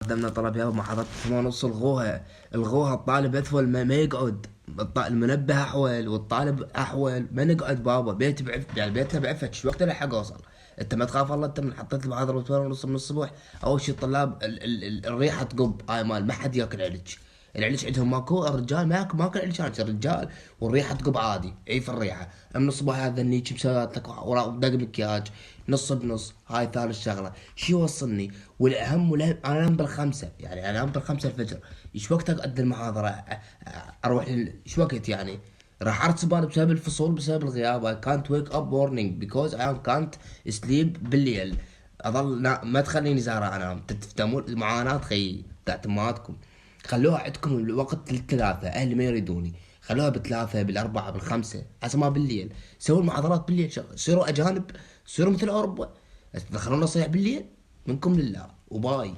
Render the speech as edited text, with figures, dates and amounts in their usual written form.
قدمنا طلب يابا ما حضرت 8:30 الغوها الطالب اثول ما يقعد. المنبه احول والطالب احول، ما نقعد بابا. يعني بيتنا بعفت، شو وقت الحق اوصل؟ انت ما تخاف الله؟ انت من حطيت المحاضره 8:30 من الصبح. اول شي الطلاب الريحه تقب هاي مال ما حد ياكل علج. العلج عندهم ماكو، الرجال ماكل علجان الرجال. والريحه تقب عادي، اي في الريحه من الصبح. هذا النيش مسوات لك دق مكياج نص بنص. هاي ثالث شغله شي يوصلني. والاهم انا انام بالخمسه، يعني انام بالخمسه الفجر. ايش وقت اقعد المحاضره؟ اروح ايش وقت يعني؟ راح ارسب انا بسبب الفصول، بسبب الغياب. I can't wake up morning because I can't sleep بالليل. ما تخليني زهرة انام. تفهمون معاناة خي بتاعت امهاتكم؟ خلوها عندكم الوقت للثلاثة. اهلي ما يريدوني. خلوها بالثلاثة بالاربعة بالخمسة، عسى ما بالليل. سووا المحاضرات بالليل، صيروا اجانب، صيروا مثل اوروبا. بس تدخلونا صيح بالليل، منكم لله وباي.